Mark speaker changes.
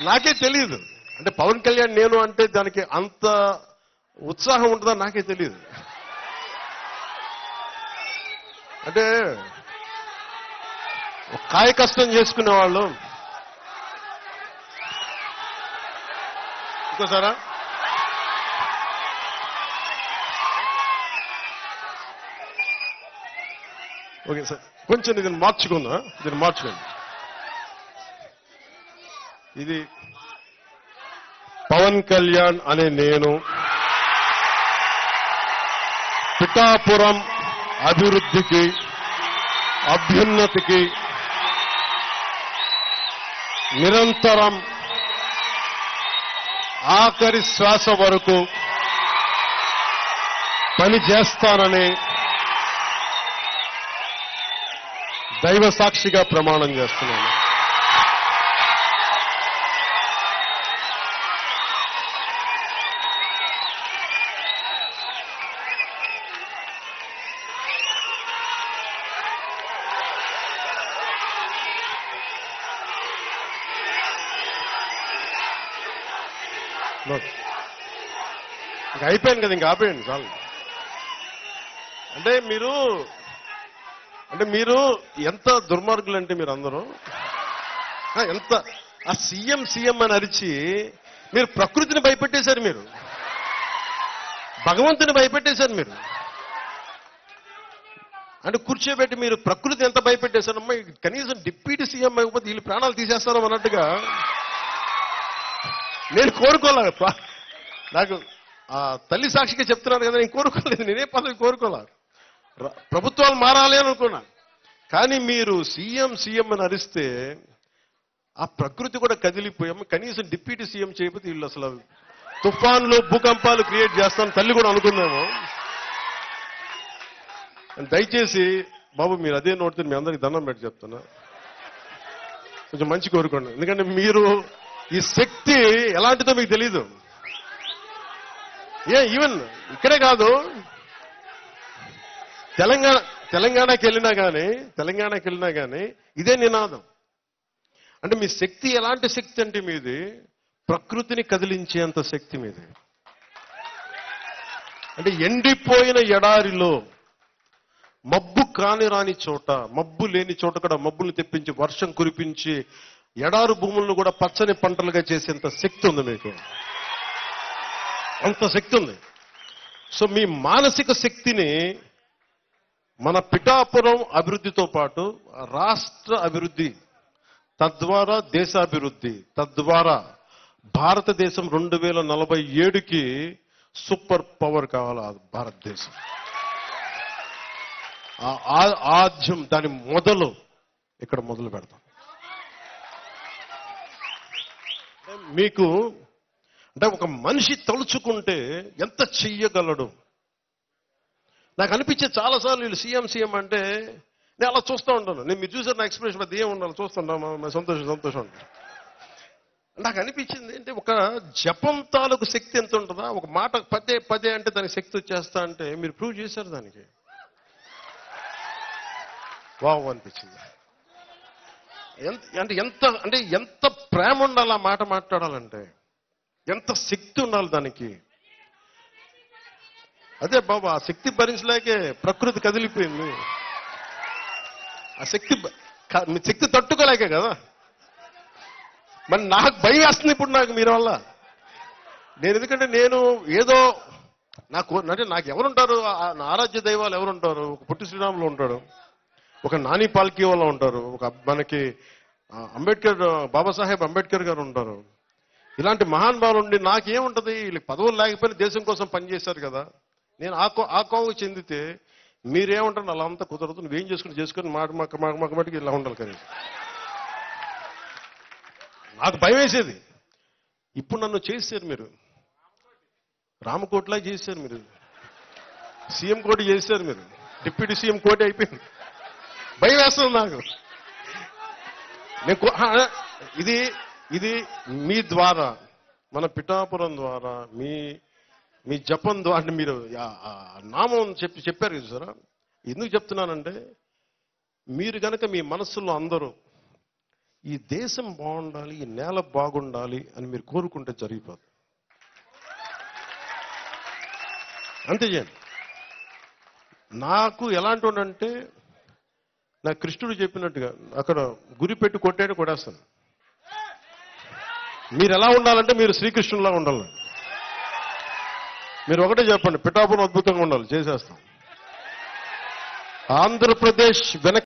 Speaker 1: నాకే తెలియదు. అంటే పవన్ కళ్యాణ్ నేను అంటే దానికి అంత ఉత్సాహం ఉంటుందా నాకే తెలియదు. అంటే కాయ కష్టం చేసుకునే వాళ్ళు. ఇంకోసారా ఓకే సార్, కొంచెం దీన్ని మార్చుకుందా, దీన్ని మార్చుకోండి. ఇది పవన్ కళ్యాణ్ అనే నేను పిఠాపురం అభివృద్ధికి, అభ్యున్నతికి నిరంతరం ఆఖరి శ్వాస వరకు పని చేస్తానని దైవ సాక్షిగా ప్రమాణం చేస్తున్నాను. ఇంకా అయిపోయింది కదా, ఇంకా ఆపేయండి చాలు. అంటే మీరు ఎంత దుర్మార్గులు అంటే మీరు అందరూ ఎంత ఆ సీఎం సీఎం అని అరిచి మీరు ప్రకృతిని భయపెట్టేశారు, మీరు భగవంతుని భయపెట్టేశారు. మీరు అంటే కూర్చోబెట్టి మీరు ప్రకృతి ఎంత భయపెట్టేశారమ్మా, కనీసం డిప్యూటీ సీఎం అయిపోతే వీళ్ళు ప్రాణాలు తీసేస్తారో అన్నట్టుగా నేను కోరుకోలే. నాకు ఆ తల్లి సాక్షిగా చెప్తున్నాను కదా, నేను కోరుకోలేదు, నేనే పదవి కోరుకోలే. ప్రభుత్వాలు మారాలి అని అనుకున్నా. కానీ మీరు సీఎం సీఎం అని అరిస్తే ఆ ప్రకృతి కూడా కదిలిపోయాము. కనీసం డిప్యూటీ సీఎం చేయకపోతే వీళ్ళు అసలు తుఫాన్లు భూకంపాలు క్రియేట్ చేస్తాను తల్లి కూడా అనుకుందాము. దయచేసి బాబు మీరు అదే నోటితో మీ అందరికి దండం పెట్టి చెప్తున్నా, కొంచెం మంచి కోరుకోండి. ఎందుకంటే మీరు ఈ శక్తి ఎలాంటిదో మీకు తెలీదు. ఈవెన్ ఇక్కడే కాదు, తెలంగాణకి వెళ్ళినా కానీ ఇదే నినాదం. అంటే మీ శక్తి ఎలాంటి శక్తి అంటే మీది ప్రకృతిని కదిలించేంత శక్తి మీది. అంటే ఎండిపోయిన ఎడారిలో మబ్బు కాని రాని చోట, మబ్బు లేని చోట కూడా మబ్బులు తెప్పించి వర్షం కురిపించి ఎడారు భూములను కూడా పచ్చని పంటలుగా చేసేంత శక్తి ఉంది మీకు. అంత శక్తి ఉంది. సో మీ మానసిక శక్తిని మన పిఠాపురం అభివృద్ధితో పాటు రాష్ట్ర అభివృద్ధి, తద్వారా దేశాభివృద్ధి, తద్వారా భారతదేశం 2047కి సూపర్ పవర్ కావాలి భారతదేశం. ఆద్యం దాని మొదలు ఇక్కడ మొదలు పెడతాం. మీకు అంటే ఒక మనిషి తలుచుకుంటే ఎంత చెయ్యగలడు. నాకు అనిపించే చాలాసార్లు వీళ్ళు సీఎం అంటే నేను అలా చూస్తూ ఉంటాను. నేను మీరు చూసారు నా ఎక్స్ప్రెషన్ అది ఏం ఉండాలి చూస్తుంటా, సంతోషం. నాకు అనిపించింది అంటే ఒక జపం తాలూకు శక్తి ఎంత ఉంటుందా, ఒక మాట పదే అంటే దానికి శక్తి వచ్చేస్తా అంటే మీరు ప్రూవ్ చేశారు దానికి. వావ్ అనిపించింది. ఎంత ప్రేమ ఉండాలి ఆ మాట మాట్లాడాలంటే, ఎంత శక్తి ఉండాలి దానికి. అదే బాబా ఆ శక్తి భరించలేకే ప్రకృతి కదిలిపోయింది. ఆ శక్తి తట్టుకోలేకే కదా. మరి నాకు భయం వేస్తుంది ఇప్పుడు నాకు మీరు వల్ల. ఎందుకంటే నేను ఏదో నాకు ఎవరుంటారు, ఆరాధ్య దైవాలు ఎవరుంటారు. ఒక పొట్టి శ్రీరాములు ఉంటాడు, ఒక నాని పాల్కీ వాళ్ళు ఉంటారు, ఒక మనకి అంబేద్కర్, బాబాసాహెబ్ అంబేద్కర్ గారు ఉంటారు. ఇలాంటి మహానుభావులు ఉండి నాకేముంటది, వీళ్ళకి పదవులు లేకపోయినా దేశం కోసం పనిచేశారు కదా. నేను ఆ కోవకు చెందితే మీరేమంటారు అలా అంతా కుదరదు, నువ్వేం చేసుకుని మటుకి ఇలా ఉండాలి. కానీ నాకు భయం వేసేది. ఇప్పుడు నన్ను చేశారు మీరు, రామకోట్లా చేశారు మీరు, సీఎం కోటి చేశారు మీరు, డిప్యూటీ సీఎం కోటి అయిపోయింది. భయం వేస్తుంది నాకు. ఇది మీ ద్వారా, మన పిఠాపురం ద్వారా, మీ జపం ద్వారా, అంటే మీరు నామం చెప్పారు కదా సార్. ఎందుకు చెప్తున్నానంటే మీరు కనుక మీ మనస్సులో అందరూ ఈ దేశం బాగుండాలి, ఈ నేల బాగుండాలి అని మీరు కోరుకుంటే జరిగిపోదు. అంతే చేయండి. నాకు ఎలాంటి అంటే, నా కృష్ణుడు చెప్పినట్టుగా అక్కడ గురి పెట్టి కొట్టాడు కొట్టేస్తాను. మీరు ఎలా ఉండాలంటే మీరు శ్రీకృష్ణులా ఉండాలి. మీరు ఒకటే చెప్పండి, పిఠాపురం అద్భుతంగా ఉండాలి, చేసేస్తాం. ఆంధ్రప్రదేశ్ వెనక